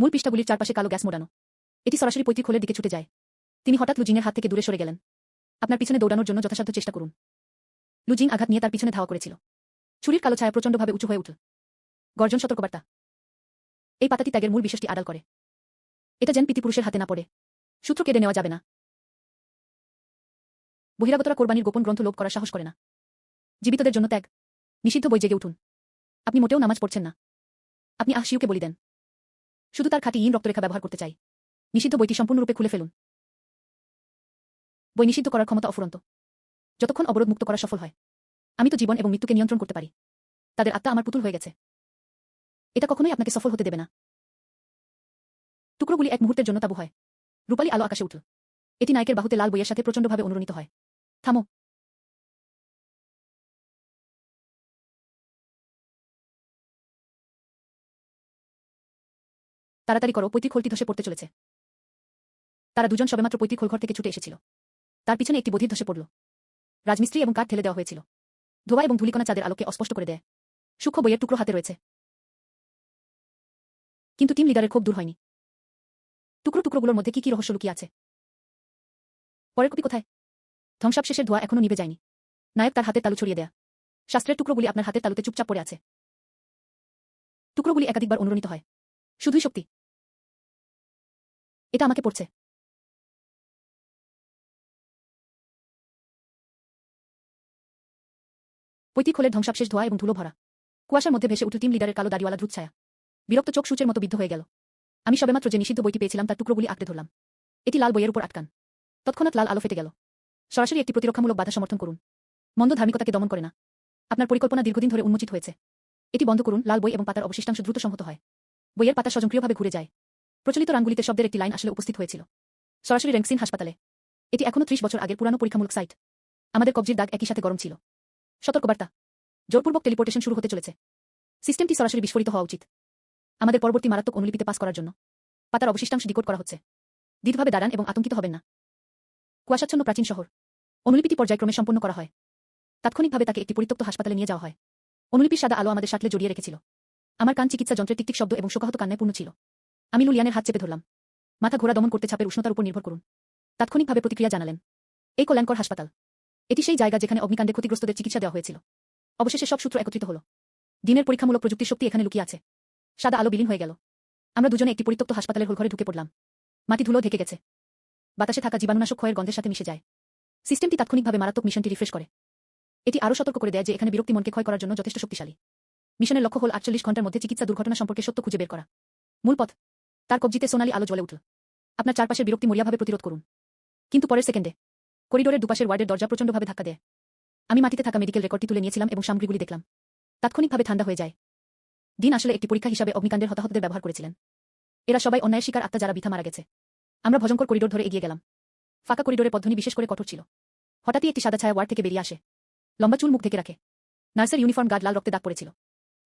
মূল পৃষ্ঠাগুলির চারপাশে কালো গ্যাস মোড়ানো। এটি সরাসরি পৈতৃক হোলের দিকে ছুটে যায়। তিনি হঠাৎ লুজিংয়ের হাত থেকে দূরে সরে গেলেন। আপনার পিছনে দৌড়ানোর জন্য যথাসাধ্য চেষ্টা করুন। লুজিং আঘাত নিয়ে তার পিছনে ধাওয়া করেছিল। ছুরির কালো ছায়া প্রচণ্ডভাবে উঁচু হয়ে উঠল। গর্জন সতর্কবার্তা। এই পাতাটি ত্যাগের মূল বিশ্বাসটি আড়াল করে। এটা যেন পিতৃপুরুষের হাতে না পড়ে। সূত্র কেড়ে নেওয়া যাবে না। বহিরাগতরা কোরবানির গোপন গ্রন্থ লোভ করার সাহস করে না। জীবিতদের জন্য ত্যাগ। নিষিদ্ধ বই জেগে উঠুন। আপনি মোটেও নামাজ পড়ছেন না। আপনি আহশিউকে বলি দেন। শুধু তার খাঁটি ইন রক্তরেখা ব্যবহার করতে চাই। নিষিদ্ধ বইটি সম্পূর্ণরূপে খুলে ফেলুন। বই নিষিদ্ধ করার ক্ষমতা অফুরন্ত। যতক্ষণ অবরোধ মুক্ত করা সফল হয়। আমি তো জীবন এবং মৃত্যুকে নিয়ন্ত্রণ করতে পারি। তাদের আত্মা আমার পুতুল হয়ে গেছে। এটা কখনোই আপনাকে সফল হতে দেবে না। টুকরোগুলি এক মুহূর্তের জন্য তাঁবু হয়। রূপালী আলো আকাশে উঠল। এটি নায়কের বাহুতে লাল বইয়ের সাথে প্রচণ্ডভাবে অনুরণিত হয়। থামো। তাড়াতাড়ি করো, পৈতৃক হোলটি ধসে পড়তে চলেছে। তারা দুজন সবেমাত্র পৈতৃক হোলঘর থেকে ছুটে এসেছিল। তার পিছনে একটি বধির ধসে পড়ল। রাজমিস্ত্রি এবং কাঠ ঠেলে দেওয়া হয়েছিল। ধোঁয়া এবং ধূলিকণা চাঁদের আলোকে অস্পষ্ট করে দেয়। সূক্ষ্ম বইয়ের টুকরো হাতে রয়েছে। কিন্তু টিম লিডারের ক্ষোভ দূর হয়নি। টুকরোগুলোর মধ্যে কি রহস্য লুকিয়ে আছে? পরের কপি কোথায়? ধ্বংসাবশেষের ধোঁয়া এখনো নিভে যায়নি। নায়ক তার হাতের তালু ছড়িয়ে দেয়া। শাস্ত্রের টুকরোগুলি আপনার হাতের তালুতে চুপচাপ পড়ে আছে। টুকরোগুলি একাধিকবার অনুরণিত হয়। শুধুই শক্তি। এটা আমাকে পড়ছে। পৈতৃক হোলের ধ্বংসাবশেষ ধোঁয়া এবং ধুলো ভরা। কুয়াশার মধ্যে ভেসে উঠল টিম লিডারের কালো দাড়িওয়ালা ধূত ছায়া। বিরক্ত চোখ সূচের মতো বিদ্ধ হয়ে গেল। আমি সবেমাত্র যে নিষিদ্ধ বইটি পেয়েছিলাম তার টুকরোগুলি আঁকড়ে ধরলাম। এটি লাল বইয়ের উপর আটকান। তৎক্ষণাৎ লাল আলো ফেটে গেল। সরাসরি একটি প্রতিরক্ষামূলক বাধা সমর্থন করুন। মন্দ ধার্মিকতাকে দমন করে না। আপনার পরিকল্পনা দীর্ঘদিন ধরে উন্মোচিত হয়েছে। এটি বন্ধ করুন। লাল বই এবং পাতার অবশিষ্টাংশ দ্রুত সংহত হয়। বইয়ের পাতা স্বয়ংক্রিয়ভাবে ঘুরে যায়। প্রচলিত রাঙ্গুলিতে শব্দের একটি লাইন আসলে উপস্থিত হয়েছিল। সরাসরি রেঙ্কসিন হাসপাতালে। এটি এখনো 30 বছর আগের পুরানো পরীক্ষামূলক সাইট। আমাদের কবজির দাগ একই সাথে গরম ছিল। সতর্কবার্তা। জোরপূর্বক টেলিপোর্টেশন শুরু হতে চলেছে। সিস্টেমটি সরাসরি বিস্ফোরিত হওয়া উচিত। আমাদের পরবর্তী মারাত্মক অনুলিপিতে পাস করার জন্য পাতার অবশিষ্টাংশ ডিকোড করা হচ্ছে। দৃঢ়ভাবে দাঁড়ান এবং আতঙ্কিত হবেন না। কুয়াশাচ্ছন্ন প্রাচীন শহর। অনুলিপিটি পর্যায়ক্রমে সম্পন্ন করা হয়। তাৎক্ষণিকভাবে তাকে একটি পরিত্যক্ত হাসপাতালে নিয়ে যাওয়া হয়। অনুলিপির সাদা আলো আমাদের সাথে জড়িয়ে রেখেছিল। আমার কান চিকিৎসা যন্ত্রের টিকটিক শব্দ এবং শোকাহত কান্নায় পূর্ণ ছিল। আমি লুলিয়ানের হাত চেপে ধরলাম। মাথা ঘোরা দমন করতে ছাপের উষ্ণতার উপর নির্ভর করুন। তাৎক্ষণিকভাবে প্রতিক্রিয়া জানালেন। এই কল্যাণকর হাসপাতাল। এটি সেই জায়গা যেখানে অগ্নিকাণ্ডে ক্ষতিগ্রস্তদের চিকিৎসা দেওয়া হয়েছিল। অবশেষে সব সূত্র একত্রিত হলো। দিনের পরীক্ষামূলক প্রযুক্তির শক্তি এখানে লুকিয়ে আছে। সাদা আলো বিলীন হয়ে গেল। আমরা দুজনে একটি পরিত্যক্ত হাসপাতালের হোলঘরে ঢুকে পড়লাম। মাটি ধুলো ঢেকে গেছে। বাতাসে থাকা জীবাণুনাশক ক্ষয়ের গন্ধের সাথে মিশে যায়। সিস্টেমটি তাৎক্ষণিকভাবে মারাত্মক মিশনটি রিফ্রেশ করে। এটি আরও সতর্ক করে দেয় যে এখানে বিরক্তি মনকে ক্ষয় করার জন্য যথেষ্ট শক্তিশালী। মিশনের লক্ষ্য হল 48 ঘন্টার মধ্যে চিকিৎসা দুর্ঘটনা সম্পর্কে সত্য খুঁজে বের করা। মূল পথ। তার কবজিতে সোনালী আলো জ্বলে উঠল। আপনার চারপাশের বিরক্তি মরিয়াভাবে প্রতিরোধ করুন। কিন্তু পরের সেকেন্ডে করিডোরের দুপাশের ওয়ার্ডের দরজা প্রচণ্ডভাবে ধাক্কা দেয়। আমি মাটিতে থাকা মেডিকেল রেকর্ডটি তুলে নিয়েছিলাম এবং সামগ্রীগুলি দেখলাম। তাৎক্ষণিকভাবে ঠান্ডা হয়ে যায়। দিন আসলে একটি পরীক্ষা হিসাবে অগ্নিকাণ্ডের হতাহতদের ব্যবহার করেছিলেন। এরা সবাই অন্যায়ের শিকার আত্মা যারা বৃথা মারা গেছে। আমরা ভয়ঙ্কর করিডোর ধরে এগিয়ে গেলাম। ফাঁকা করিডোরের পথধ্বনি বিশেষ করে কঠোর ছিল। হঠাৎই একটি সাদা ছায়া ওয়ার্ড থেকে বেরিয়ে আসে। লম্বা চুল মুখ ঢেকে রাখে। নার্সের ইউনিফর্ম গার্ড লাল রক্তে দাগ পড়েছিল।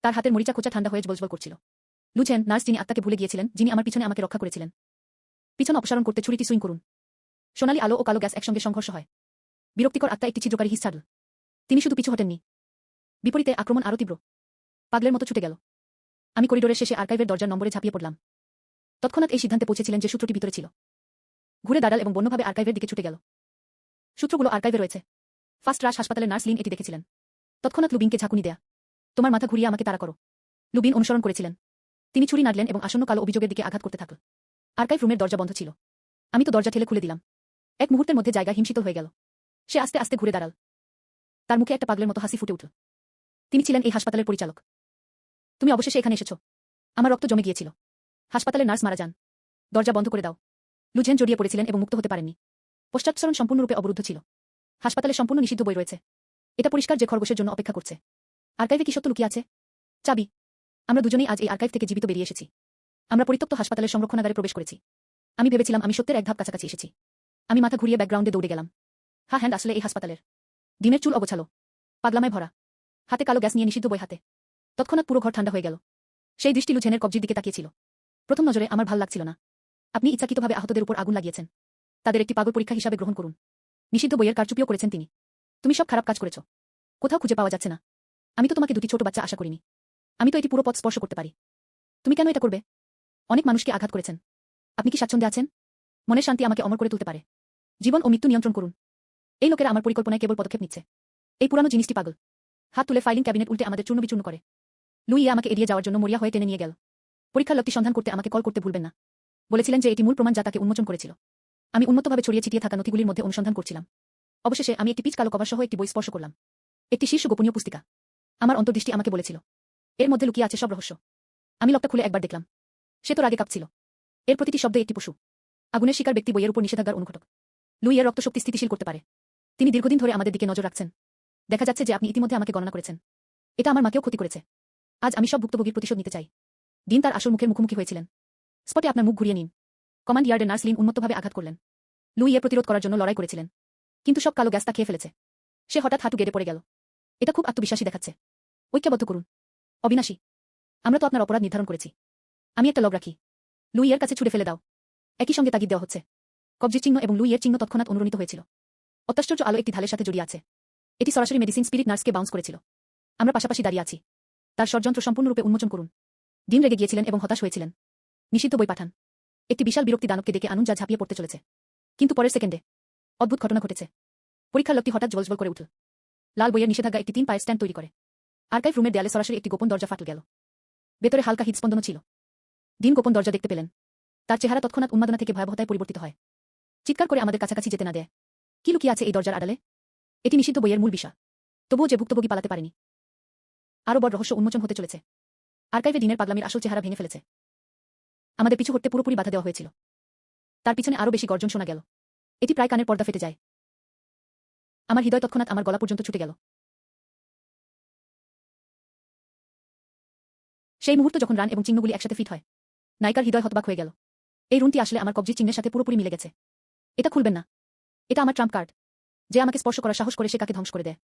তার হাতের মরিচা খোঁচা ঠান্ডা হয়ে জ্বলজ্বল করছিল। লুচেন, নার্স যিনি আত্মাকে ভুলে গিয়েছিলেন, যিনি আমার পিছনে আমাকে রক্ষা করেছিলেন। পিছন অপসারণ করতে ছুরিটি সুইং করুন। সোনালী আলো ও কালো গ্যাস একসঙ্গে সংঘর্ষ হয়। বিরক্তিকর আত্মা একটি ছিদ্রকারী হিস ছাড়ল। তিনি শুধু পিছু হটেননি। বিপরীতে আক্রমণ আরও তীব্র। পাগলের মতো ছুটে গেল। আমি করিডোরের শেষে আর্কাইভের দরজার নম্বরে ঝাঁপিয়ে পড়লাম। তৎক্ষণাৎ এই সিদ্ধান্তে পৌঁছেছিলেন যে সূত্রটি ভিতরে ছিল। ঘুরে দাঁড়াল এবং বন্যভাবে আর্কাইভের দিকে ছুটে গেল। সূত্রগুলো আর্কাইভে রয়েছে। ফার্স্ট রাশ হাসপাতালের নার্স লিন এটি দেখেছিলেন। তৎক্ষণাৎ লুবিনকে ঝাঁকুনি দেয়া। তোমার মাথা ঘুরিয়ে আমাকে তাড়া করো। লুবিন অনুসরণ করেছিলেন। তিনি ছুরি নাড়লেন এবং আসন্ন কালো অভিযোগের দিকে আঘাত করতে থাকল। আর্কাইভ রুমের দরজা বন্ধ ছিল। আমি তো দরজা ঠেলে খুলে দিলাম। এক মুহূর্তের মধ্যে জায়গা হিমশীতল হয়ে গেল। সে আস্তে আস্তে ঘুরে দাঁড়াল। তার মুখে একটা পাগলের মতো হাসি ফুটে উঠল। তিনি ছিলেন এই হাসপাতালের পরিচালক। তুমি অবশেষে এখানে এসেছো। আমার রক্ত জমে গিয়েছিল। হাসপাতালের নার্স মারা যান। দরজা বন্ধ করে দাও। লুঝেন জড়িয়ে পড়েছিলেন এবং মুক্ত হতে পারেননি। পশ্চাৎসরণ সম্পূর্ণরূপে অবরুদ্ধ ছিল। হাসপাতালে সম্পূর্ণ নিষিদ্ধ বই রয়েছে। এটা পরিষ্কার যে খরগোশের জন্য অপেক্ষা করছে। আর্কাইভে কি সত্য লুকিয়ে আছে? চাবি। আমরা দুজনেই আজ এই আর্কাইভ থেকে জীবিত বেরিয়ে এসেছি। আমরা পরিত্যক্ত হাসপাতালের সংরক্ষণাগারে প্রবেশ করেছি। আমি ভেবেছিলাম আমি সত্যের এক ধাপ কাছাকাছি এসেছি। আমি মাথা ঘুরিয়ে ব্যাকগ্রাউন্ডে দৌড়ে গেলাম। হ্যান্ড আসলে এই হাসপাতালের। ডিমের চুল অগোছালো। পাগলামায় ভরা। হাতে কালো গ্যাস নিয়ে নিষিদ্ধ বই হাতে। তৎক্ষণাৎ পুরো ঘর ঠান্ডা হয়ে গেল। সেই দৃষ্টি লুঝেনের কবজির দিকে তাকিয়েছিল। প্রথম নজরে আমার ভাল লাগছিল না। আপনি ইচ্ছাকৃতভাবে আহতদের উপর আগুন লাগিয়েছেন। তাদের একটি পাগল পরীক্ষা হিসাবে গ্রহণ করুন। নিষিদ্ধ বইয়ের কারচুপিও করেছেন তিনি। তুমি সব খারাপ কাজ করেছ। কোথাও খুঁজে পাওয়া যাচ্ছে না। আমি তো তোমাকে দুটি ছোট বাচ্চা আশা করিনি। আমি তো এটি পুরো পথ স্পর্শ করতে পারি। তুমি কেন এটা করবে? অনেক মানুষকে আঘাত করেছেন। আপনি কি স্বাচ্ছন্দ্যে আছেন? মনের শান্তি আমাকে অমর করে তুলতে পারে। জীবন ও মৃত্যু নিয়ন্ত্রণ করুন। এই লোকেরা আমার পরিকল্পনায় কেবল পদক্ষেপ নিচ্ছে। এই পুরানো জিনিসটি পাগল। হাত তুলে ফাইলিং ক্যাবিনেট উল্টে আমাদের চূর্ণবিচূর্ণ করে। লুইয়া আমাকে এড়িয়ে যাওয়ার জন্য মরিয়া হয়ে টেনে নিয়ে গেল। পরীক্ষার লোকটি সন্ধান করতে আমাকে কল করতে ভুলবেন না। বলেছিলেন যে এটি মূল প্রমাণ যা তাকে উন্মোচন করেছিল। আমি উন্মত্তভাবে ছড়িয়ে ছিটিয়ে থাকা নথিগুলির মধ্যে অনুসন্ধান করছিলাম। অবশেষে আমি একটি পিচ কালো কভার সহ একটি বই স্পর্শ করলাম। একটি শীর্ষ গোপনীয় পুস্তিকা। আমার অন্তর্দৃষ্টি আমাকে বলেছিল এর মধ্যে লুকিয়ে আছে সব রহস্য। আমি লকটা খুলে একবার দেখলাম। সে তো রাগে কাঁপছিল। এর প্রতিটি শব্দে একটি পশু। আগুনের শিকার ব্যক্তি বইয়ের উপর নিষেধাজ্ঞার অনুঘটক। লুইয়ের রক্তশক্তি স্থিতিশীল করতে পারে। তিনি দীর্ঘদিন ধরে আমাদের দিকে নজর রাখছেন। দেখা যাচ্ছে যে আপনি ইতিমধ্যে আমাকে গণনা করেছেন। এটা আমার মাকেও ক্ষতি করেছে। আজ আমি সব ভুক্তভোগীর প্রতিশোধ নিতে চাই। দিন তার আসল মুখের মুখোমুখি হয়েছিলেন। স্পটে আপনার মুখ ঘুরিয়ে নিন। কমান্ড ইয়ার্ডে নার্স লিন উন্মত্তভাবে আঘাত করলেন। লুইয়ের প্রতিরোধ করার জন্য লড়াই করেছিলেন। কিন্তু সব কালো গ্যাস তা খেয়ে ফেলেছে। সে হঠাৎ হাঁটু গেড়ে পড়ে গেল। এটা খুব আত্মবিশ্বাসী দেখাচ্ছে। ঐক্যবদ্ধ করুন। অবিনাশী, আমরা তো আপনার অপরাধ নির্ধারণ করেছি। আমি একটা লগ রাখি। লুইয়ের কাছে ছুড়ে ফেলে দাও। একই সঙ্গে তাগিদ দেওয়া হচ্ছে। কবজির চিহ্ন এবং লুইয়ের চিহ্ন তৎক্ষণাৎ অনুরণিত হয়েছিল। অত্যাশ্চর্য আলো একটি ঢালের সাথে জড়িয়ে আছে। এটি সরাসরি মেডিসিন স্পিরিট নার্সকে বাউন্স করেছিল। আমরা পাশাপাশি দাঁড়িয়ে আছি। তার ষড়যন্ত্র সম্পূর্ণরূপে উন্মোচন করুন। দিন রেগে গিয়েছিলেন এবং হতাশ হয়েছিলেন। নিষিদ্ধ বই পাঠান। একটি বিশাল বিরক্তি দানবকে ডেকে আনুন যা ঝাঁপিয়ে পড়তে চলেছে। কিন্তু পরের সেকেন্ডে অদ্ভুত ঘটনা ঘটেছে। পরীক্ষার লোকটি হঠাৎ জ্বলজ্বল করে উঠল। লাল বইয়ের নিষেধাজ্ঞা একটি 3 পায়ের স্ট্যান্ড তৈরি করে। আর্কাইভ রুমের দেয়ালে সরাসরি একটি গোপন দরজা ফাটল গেল। ভেতরে হালকা হৃদস্পন্দন ছিল। দিন গোপন দরজা দেখতে পেলেন। তার চেহারা তৎক্ষণাৎ উন্মাদনা থেকে ভয়াবহতায় পরিবর্তিত হয়। চিৎকার করে আমাদের কাছাকাছি যেতে না দেয়। কি লুকিয়ে আছে এই দরজার আড়ালে? এটি নিষিদ্ধ বইয়ের মূল বিষয়। তবুও যে ভুক্তভোগী পালাতে পারেনি। আরও বড় রহস্য উন্মোচন হতে চলেছে। আর্কাইভে দিনের পাগলামির আসল চেহারা ভেঙে ফেলেছে। আমাদের পিছু হটতে পুরোপুরি বাধা দেওয়া হয়েছিল। তার পিছনে আরও বেশি গর্জন শোনা গেল। এটি প্রায় কানের পর্দা ফেটে যায়। আমার হৃদয় তৎক্ষণাৎ আমার গলা পর্যন্ত ছুটে গেল। সেই মুহূর্ত যখন রান এবং চিহ্নগুলি একসাথে ফিট হয়, নায়িকার হৃদয় হতবাক হয়ে গেল। এই রুনটি আসলে আমার কবজির চিহ্নের সাথে পুরোপুরি মিলে গেছে। এটা খুলবেন না। এটা আমার ট্রাম্প কার্ড। যে আমাকে স্পর্শ করার সাহস করে সে কাকে ধ্বংস করে দেয়।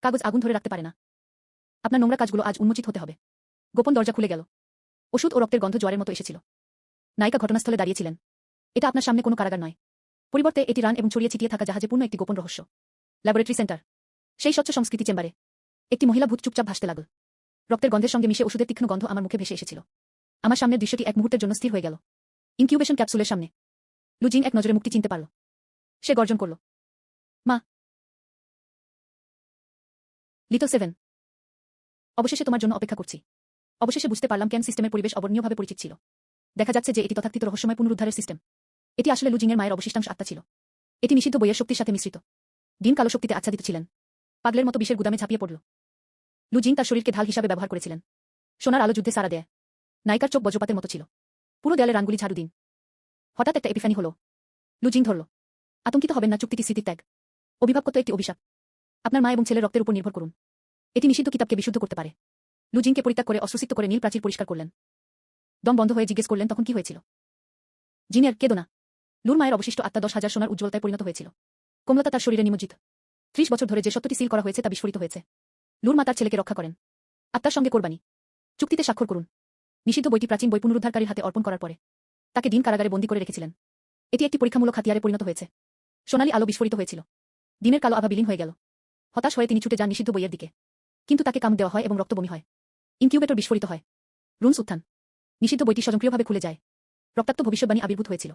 কাগজ আগুন ধরে রাখতে পারে না। আপনার নোংরা কাজগুলো আজ উন্মোচিত হতে হবে। গোপন দরজা খুলে গেল। ওষুধ ও রক্তের গন্ধ জ্বরের মতো এসেছিল। নায়িকা ঘটনাস্থলে দাঁড়িয়েছিলেন। এটা আপনার সামনে কোনো কারাগার নয়। পরিবর্তে এটি রান এবং ছড়িয়ে ছিটিয়ে থাকা জাহাজে পূর্ণ একটি গোপন রহস্য। Laboratory centre. সেই স্বচ্ছ সংস্কৃতি চেম্বারে একটি মহিলা ভূত চুপচাপ ভাসতে লাগল। রক্তের গন্ধের সঙ্গে মিশে ওষুধের তীক্ষ্ণ গন্ধ আমার মুখে ভেসে এসেছিল। আমার সামনের দৃশ্যটি এক মুহূর্তের জন্য স্থির হয়ে গেল। ইনকিউবেশন ক্যাপসুলের সামনে লুজিং এক নজরে মুক্তি চিনতে পারল। সে গর্জন করল, মা। লিটল 7, অবশেষে তোমার জন্য অপেক্ষা করছি। অবশেষে বুঝতে পারলাম কেন সিস্টেমের পরিবেশ অবর্ণীয়ভাবে পরিচিত ছিল। দেখা যাচ্ছে যে এটি তথাকথিত রহস্যময় পুনরুদ্ধারের সিস্টেম। এটি আসলে লুজিংয়ের মায়ের অবশিষ্টাংশ আত্মা ছিল। এটি নিষিদ্ধ বইয়ের শক্তির সাথে মিশ্রিত। দিন কালো শক্তিতে আচ্ছাদিত ছিলেন। পাগলের মতো বিষের গুদামে ঝাঁপিয়ে পড়ল। লুজিং তার শরীরকে ঢাল হিসাবে ব্যবহার করেছিলেন। সোনার আলো যুদ্ধে সারা দেয়। নায়িকার চোখ বজ্রপাতের মতো ছিল। পুরো দেয়ালে রানগুলি ঝাড়ু দিন। হঠাৎ একটা এপিফানি হলো। লুজিং ধরল। আতঙ্কিত হবেন না, চুক্তিটি স্মৃতির ত্যাগ। অভিভাবকত্ব একটি অভিশাপ। আপনার মা এবং ছেলের রক্তের উপর নির্ভর করুন। এটি নিষিদ্ধ কিতাবকে বিশুদ্ধ করতে পারে। লুজিংকে পরিত্যাগ করে অশ্রুসিক্ত করে নীল প্রাচীর পরিষ্কার করলেন। দম বন্ধ হয়ে জিজ্ঞেস করলেন, তখন কি হয়েছিল? জিনিয়ার কেদো না। লুর মায়ের অবশিষ্ট আত্মা 10,000 সোনার উজ্জ্বলতায় পরিণত হয়েছিল। কোমলতা তার শরীরে নিমজ্জিত। 30 বছর ধরে যে সত্যটি সিল করা হয়েছে তা বিস্ফোরিত হয়েছে। লুর মা তার ছেলেকে রক্ষা করেন। আত্মার সঙ্গে কোরবানি। চুক্তিতে স্বাক্ষর করুন। নিষিদ্ধ বইটি প্রাচীন বই পুনরুদ্ধারকারীর হাতে অর্পণ করার পরে তাকে দিন কারাগারে বন্দী করে রেখেছিলেন। এটি একটি পরীক্ষামূলক হাতিয়ারে পরিণত হয়েছে। সোনালী আলো বিস্ফোরিত হয়েছিল। দিনের কালো আভা বিলীন হয়ে গেল। হতাশ হয়ে তিনি ছুটে যান নিষিদ্ধ বইয়ের দিকে। কিন্তু তাকে কাম দেওয়া হয় এবং রক্ত বমি হয়। ইনকিউবেটর বিস্ফোরিত হয়। রুনস উত্থান। নিষিদ্ধ বইটি স্বয়ংক্রিয়ভাবে খুলে যায়। রক্তাক্ত ভবিষ্যৎবাণী আবির্ভূত হয়েছিল।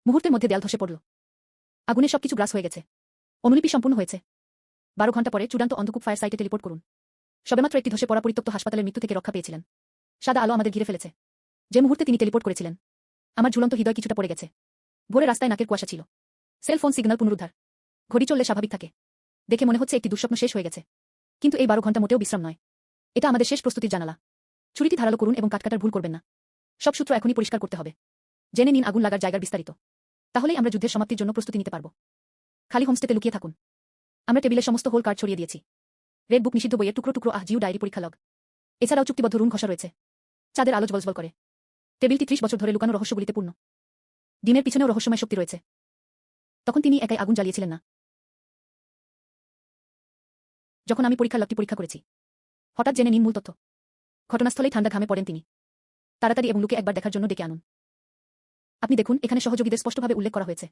মুহূর্তের মধ্যে দেয়াল ধসে পড়ল। আগুনে সবকিছু গ্রাস হয়ে গেছে। অনুলিপি সম্পূর্ণ হয়েছে। 12 ঘণ্টা পরে চূড়ান্ত অন্ধকূপ ফায়ার সাইটে টেলিপোর্ট করুন। সবেমাত্র একটি ধসে পড়া পরিত্যক্ত হাসপাতালের মৃত্যু থেকে রক্ষা পেয়েছিলেন। সাদা আলো আমাদের ঘিরে ফেলেছে। যে মুহূর্তে তিনি টেলিপোর্ট করেছিলেন, আমার ঝুলন্ত হৃদয় কিছুটা পড়ে গেছে। ভোরে রাস্তায় নাকের কুয়াশা ছিল। সেলফোন সিগন্যাল পুনরুদ্ধার। ঘড়ি চললে স্বাভাবিক থাকে। দেখে মনে হচ্ছে একটি দুঃস্বপ্ন শেষ হয়ে গেছে। কিন্তু এই 12 ঘণ্টা মোটেও বিশ্রাম নয়। এটা আমাদের শেষ প্রস্তুতির জানালা। ছুরিটি ধারালো করুন এবং কাটকাটার ভুল করবেন না। সব সূত্র এখনই পরিষ্কার করতে হবে। জেনে নিন আগুন লাগার জায়গার বিস্তারিত। তাহলেই আমরা যুদ্ধের সমাপ্তির জন্য প্রস্তুতি নিতে পারব। খালি হোমস্টেতে লুকিয়ে থাকুন। আমরা টেবিলে সমস্ত হোল কার্ড ছড়িয়ে দিয়েছি। রেড বুক, নিষিদ্ধ বইয়ের টুকরো টুকরো জিউ ডায়েরি, পরীক্ষা লগ। এছাড়াও চুক্তিবদ্ধ রুন ঘষা রয়েছে। চাঁদের আলো জ্বলজ্বল করে। টেবিলটি 30 বছর ধরে লুকানো রহস্যগুলিতে পূর্ণ। দিনের পিছনেও রহস্যময় শক্তি রয়েছে। তখন তিনি একাই আগুন জ্বালিয়েছিলেন না। যখন আমি পরীক্ষার লগটি পরীক্ষা করেছি, হঠাৎ জেনে নিন মূল তথ্য। ঘটনাস্থলেই ঠান্ডা ঘামে পড়েন তিনি। তাড়াতাড়ি এবং লুকে একবার দেখার জন্য ডেকে আনুন। আপনি দেখুন, এখানে সহযোগীদের স্পষ্টভাবে উল্লেখ করা হয়েছে।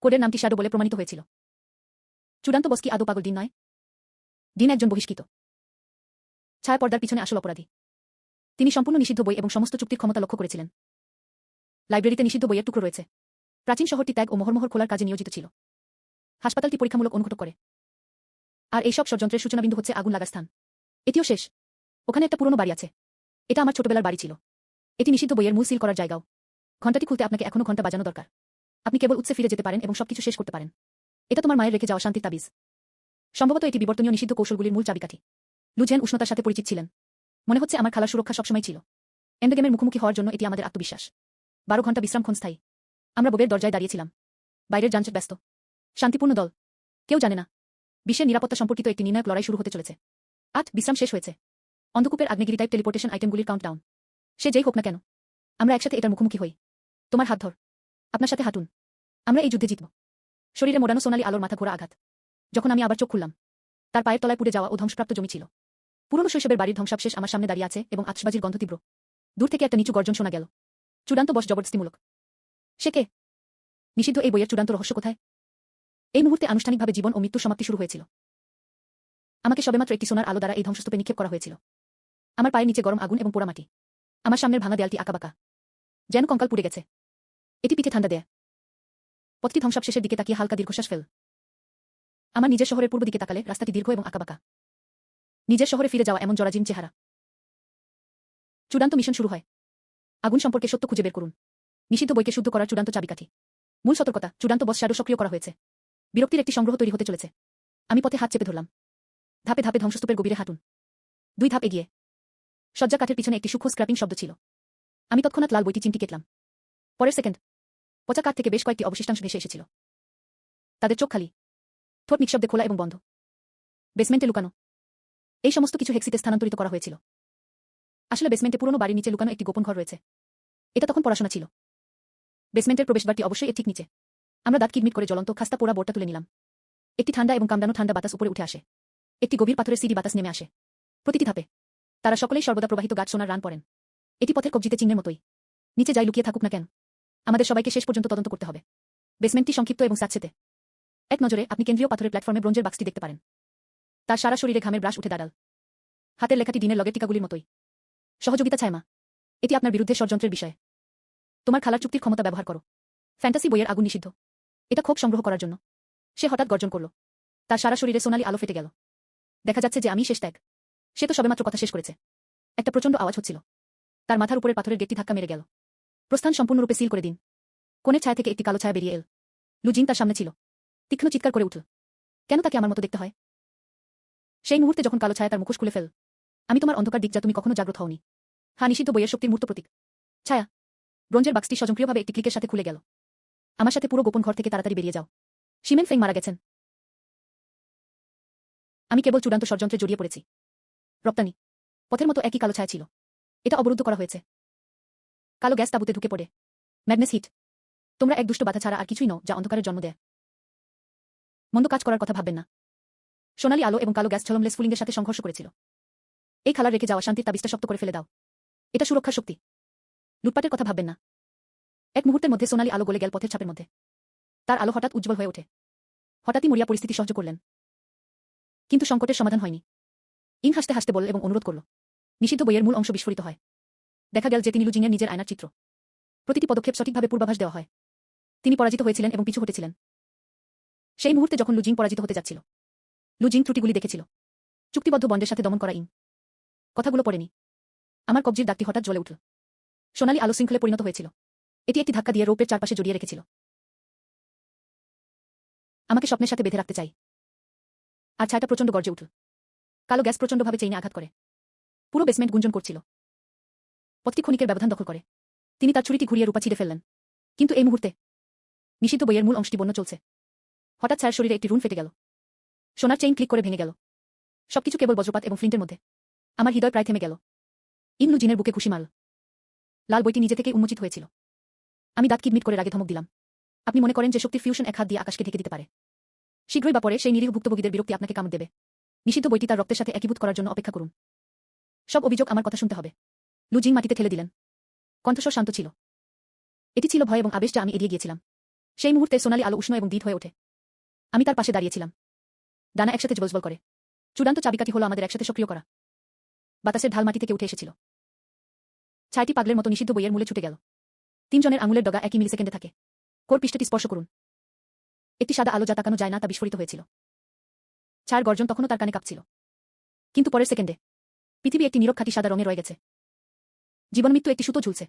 কোডের নামটি শ্যাডো বলে প্রমাণিত হয়েছিল। চূড়ান্ত বস কি আদৌ পাগল দিন নয়? দিন একজন বহিষ্কৃত ছায়া পর্দার পিছনে আসল অপরাধী। তিনি সম্পূর্ণ নিষিদ্ধ বই এবং সমস্ত চুক্তির ক্ষমতা লক্ষ্য করেছিলেন। লাইব্রেরিতে নিষিদ্ধ বইয়ের টুকরো রয়েছে। প্রাচীন শহরটি ত্যাগ ও মোহরমোহর খোলার কাজে নিয়োজিত ছিল। হাসপাতালটি পরীক্ষামূলক অনুঘটক করে। আর এইসব ষড়যন্ত্রের সূচনাবিন্দু হচ্ছে আগুন লাগা স্থান। এটিও শেষ। ওখানে একটা পুরনো বাড়ি আছে। এটা আমার ছোটবেলার বাড়ি ছিল। এটি নিষিদ্ধ বইয়ের মূল সিল করার জায়গাও। ঘণ্টাটি খুলতে আপনাকে এখনো ঘণ্টা বাজানো দরকার। আপনি কেবল উৎসে ফিরে যেতে পারেন এবং সবকিছু শেষ করতে পারেন। এটা তোমার মায়ের রেখে যাওয়া শান্তির তাবিজ। সম্ভবত এটি বিবর্তনীয় নিষিদ্ধ কৌশলগুলির মূল চাবিকাঠি। লুজেন উষ্ণতার সাথে পরিচিত ছিলেন। মনে হচ্ছে আমার খালার সুরক্ষা সবসময় ছিল। এন্ডগেমের মুখোমুখি হওয়ার জন্য এটি আমাদের আত্মবিশ্বাস। 12 ঘণ্টা বিশ্রাম ক্ষণস্থায়ী। আমরা বোবের দরজায় দাঁড়িয়েছিলাম। বাইরের যানজট ব্যস্ত। শান্তিপূর্ণ দল। কেউ জানে না বিশ্বের নিরাপত্তা সম্পর্কিত একটি নির্ণায়ক লড়াই শুরু হতে চলেছে। বিশ্রাম শেষ হয়েছে। অন্ধকূপের আগ্নেয়গিরি টাইপ টেলিপোর্টেশন আইটেমগুলির কাউন্টডাউন। সে যেই হোক না কেন, আমরা একসাথে এটার মুখোমুখি হই। তোমার হাত ধর। আপনার সাথে হাঁটুন। আমরা এই যুদ্ধে জিতব। শরীরে মোড়ানো সোনালি আলোর মাথা ঘোরা আঘাত। যখন আমি আবার চোখ খুললাম, তার পায়ের তলায় পুড়ে যাওয়া ও ধ্বংসপ্রাপ্ত জমি ছিল। পুরনো শৈশবের বাড়ির ধ্বংসাবশেষ আমার সামনে দাঁড়িয়ে আছে এবং আতশবাজির গন্ধ তীব্র। দূর থেকে একটা নিচু গর্জন শোনা গেল। চূড়ান্ত বশ জবরদস্তিমূলক। সে কে? নিষিদ্ধ এই বইয়ের চূড়ান্ত রহস্য কোথায়? এই মুহূর্তে আনুষ্ঠানিকভাবে জীবন ও মৃত্যুর সমাপ্তি শুরু হয়েছিল। আমাকে সবেমাত্র একটি সোনার আলো দ্বারা এই ধ্বংসস্তূপে নিক্ষেপ করা হয়েছিল। আমার পায়ের নিচে গরম আগুন এবং পোড়া মাটি। আমার সামনের ভাঙা দেয়ালটি আঁকাবাঁকা, যেন কঙ্কাল পুড়ে গেছে। এটি পিঠে ঠান্ডা দেয়। পথটি ধ্বংসাবশেষের দিকে তাকিয়ে হালকা দীর্ঘশ্বাস ফেল। আমার নিজের শহরের পূর্ব দিকে তাকালে রাস্তাটি দীর্ঘ এবং আঁকাবাঁকা। নিজের শহরে ফিরে যাওয়া এমন জরাজীর্ণ চেহারা। চূড়ান্ত মিশন শুরু হয়। আগুন সম্পর্কে সত্য খুঁজে বের করুন। নিষিদ্ধ বইকে শুদ্ধ করার চূড়ান্ত চাবিকাঠি। মূল সতর্কতা, চূড়ান্ত বস শ্যাডো সক্রিয় করা হয়েছে। বিরক্তির একটি সংগ্রহ তৈরি হতে চলেছে। আমি পথে হাত চেপে ধরলাম। ধাপে ধাপে ধ্বংসস্তূপের গভীরে হাঁটুন। 2 ধাপ এগিয়ে। সজ্জা কাঠের পিছনে একটি সূক্ষ্ম স্ক্র্যাপিং শব্দ ছিল। আমি তৎক্ষণাৎ লাল বইটি চিমটি কেটলাম। পরের সেকেন্ড, পচা কাঠ থেকে বেশ কয়েকটি অবশিষ্টাংশ ভেসে এসেছিল। তাদের চোখ খালি, ঠোঁট নিঃশব্দে খোলা এবং বন্ধ। বেসমেন্টে লুকানো। এই সমস্ত কিছু হেক্সিতে স্থানান্তরিত করা হয়েছিল। আসলে বেসমেন্টে পুরনো বাড়ির নিচে লুকানো একটি গোপন ঘর রয়েছে। এটা তখন পড়াশোনা ছিল। বেসমেন্টের প্রবেশদ্বারটি অবশ্যই এর ঠিক নিচে। আমরা দাঁত কিটমিট করে জ্বলন্ত খাস্তা পোড়া বোর্ডটা তুলে নিলাম। একটি ঠান্ডা এবং কামড়ানো ঠান্ডা বাতাস উপরে উঠে আসে। একটি গভীর পাথরের সিডি বাতাস নেমে আসে। প্রতিটি ধাপে তারা সকলেই সর্বদা প্রবাহিত গাঢ় সোনার রান পড়েন। এটি পথের কবজিতে চিহ্নের মতোই। নিচে যাই লুকিয়ে থাকুক না কেন, আমাদের সবাইকে শেষ পর্যন্ত তদন্ত করতে হবে। বেসমেন্টটি সংক্ষিপ্ত এবং স্যাঁতসেঁতে। এক নজরে আপনি কেন্দ্রীয় পাথরের প্ল্যাটফর্মে ব্রোঞ্জের বাক্সটি দেখতে পারেন। তার সারা শরীরে ঘামের ব্রাশ উঠে দাঁড়াল। হাতের লেখাটি ডিনের লগের টিকাগুলির মতোই। সহযোগিতা ছায় মা। এটি আপনার বিরুদ্ধে ষড়যন্ত্রের বিষয়। তোমার খালার চুক্তির ক্ষমতা ব্যবহার করো। ফ্যান্টাসি বইয়ের আগুন নিষিদ্ধ। এটা খোপ সংগ্রহ করার জন্য। সে হঠাৎ গর্জন করল। তার সারা শরীরে সোনালি আলো ফেটে গেল। দেখা যাচ্ছে যে আমি শেষ ত্যাগ। সে তো সবেমাত্র কথা শেষ করেছে। একটা প্রচণ্ড আওয়াজ হচ্ছিল। তার মাথার উপরের পাথরের গেটটি ধাক্কা মেরে গেল। প্রস্থান সম্পূর্ণরূপে সিল করে দিন। কোণের ছায়া থেকে একটি কালো ছায়া বেরিয়ে এল। লুজিন তার সামনে ছিল। তীক্ষ্ণ চিৎকার করে উঠল। কেন তাকে আমার মতো দেখতে হয়? সেই মুহূর্তে যখন কালো ছায়া তার মুখোশ খুলে ফেল, আমি তোমার অন্ধকার দিক যা তুমি কখনো জাগ্রত হওনি। নিষিদ্ধ বইয়ের শক্তির মূর্ত প্রতীক। ছায়া। ব্রোঞ্জের বাক্সটি স্বয়ংক্রিয়ভাবে একটি ক্লিকের সাথে খুলে গেল। আমার সাথে পুরো গোপন ঘর থেকে তাড়াতাড়ি বেরিয়ে যাও। শিমেন ফেং মারা গেছেন। আমি কেবল চূড়ান্ত ষড়যন্ত্রে জড়িয়ে পড়েছি। রপ্তানি। পথের মতো একই কালো ছায়া ছিল। এটা অবরুদ্ধ করা হয়েছে। কালো গ্যাস তাঁবুতে ঢুকে পড়ে। Madness hit. তোমরা এক দুষ্ট বাধা ছাড়া আর কিছুই নও যা অন্ধকারের জন্ম দেয়। মন্দ কাজ করার কথা ভাববেন না। সোনালি আলো এবং কালো গ্যাস ছলমলেস ফুলিংয়ের সাথে সংঘর্ষ করেছিল। এই খালার রেখে যাওয়া শান্তির তাবিজটা শক্ত করে ফেলে দাও। এটা সুরক্ষার শক্তি। লুটপাটের কথা ভাববেন না। এক মুহূর্তের মধ্যে সোনালি আলো গলে গেল পথের ছাপের মধ্যে। তার আলো হঠাৎ উজ্জ্বল হয়ে ওঠে। হঠাৎই মরিয়া পরিস্থিতি সহ্য করলেন। কিন্তু সংকটের সমাধান হয়নি। ইন হাসতে হাসতে বলল এবং অনুরোধ করল। নিষিদ্ধ বইয়ের মূল অংশ বিস্ফোরিত হয়। দেখা গেল যে তিনি লুজিংয়ের নিজের আয়নার চিত্র। প্রতিটি পদক্ষেপ সঠিকভাবে পূর্বাভাস দেওয়া হয়। তিনি পরাজিত হয়েছিলেন এবং পিছু হটেছিলেন। সেই মুহূর্তে যখন লুজিং পরাজিত হতে যাচ্ছিল, লুজিং ত্রুটিগুলি দেখেছিল। চুক্তিবদ্ধ বন্ডের সাথে দমন করা ইন। কথাগুলো পড়েনি। আমার কবজির দাগটি হঠাৎ জ্বলে উঠল। সোনালি আলো শৃঙ্খলে পরিণত হয়েছিল। এটি একটি ধাক্কা দিয়ে রোপের চারপাশে জড়িয়ে রেখেছিল। আমাকে স্বপ্নের সাথে বেঁধে রাখতে চাই। আর ছায়াটা প্রচণ্ড গর্জে উঠল। কালো গ্যাস প্রচণ্ডভাবে চেইনে আঘাত করে। পুরো বেসমেন্ট গুঞ্জন করছিল। পথটি ক্ষণিকের ব্যবধান দখল করে। তিনি তার ছুরিটি ঘুরিয়ে রূপা ছিঁড়ে ফেললেন। কিন্তু এই মুহূর্তে নিষিদ্ধ বইয়ের মূল অংশটি বন্য চলছে। হঠাৎ ছায়ার শরীরে একটি রুন ফেটে গেল। সোনার চেইন ক্লিক করে ভেঙে গেল। সবকিছু কেবল বজ্রপাত এবং ফ্লিন্টের মধ্যে। আমার হৃদয় প্রায় থেমে গেল। ইন লুজিনের বুকে খুশি মারল। লাল বইটি নিজে থেকেই উন্মোচিত হয়েছিল। আমি দাঁত কিটমিট করে রাগে ধমক দিলাম। আপনি মনে করেন যে শক্তির ফিউশন এক হাত দিয়ে আকাশকে ঢেকে দিতে পারে? শীঘ্রই বা পরে সেই নিরীহ ভুক্তভোগীদের বিরক্তি আপনাকে কামড় দেবে। নিষিদ্ধ বইটি তার রক্তের সাথে একীভূত করার জন্য অপেক্ষা করুন। সব অভিযোগ আমার কথা শুনতে হবে। লুজিং মাটিতে ঠেলে দিলেন। কণ্ঠস্বর শান্ত ছিল। এটি ছিল ভয় এবং আবেশ যা আমি এড়িয়ে গিয়েছিলাম। সেই মুহূর্তে সোনালি আলো উষ্ণ এবং দীত হয়ে ওঠে। আমি তার পাশে দাঁড়িয়েছিলাম। ডানা একসাথে জবজবল করে। চূড়ান্ত চাবিকাঠি হলো আমাদের একসাথে সক্রিয় করা। বাতাসের ঢাল মাটি থেকে উঠে এসেছিল। ছায়াটি পাগলের মতো নিষিদ্ধ বইয়ের মূলে ছুটে গেল। তিনজনের আঙুলের ডগা একই মিলিসেকেন্ডে থাকে। কোর পৃষ্ঠটি স্পর্শ করুন। একটি সাদা আলো যা তাকানো যায় না তা বিস্ফোরিত হয়েছিল। ছায়ার গর্জন তখনও তার কানে কাঁপছিল। কিন্তু পরের সেকেন্ডে পৃথিবী একটি নীরব খাঁটি সাদা রঙে রয়ে গেছে। জীবনমৃত্যু একটি সুতো ঝুলছে।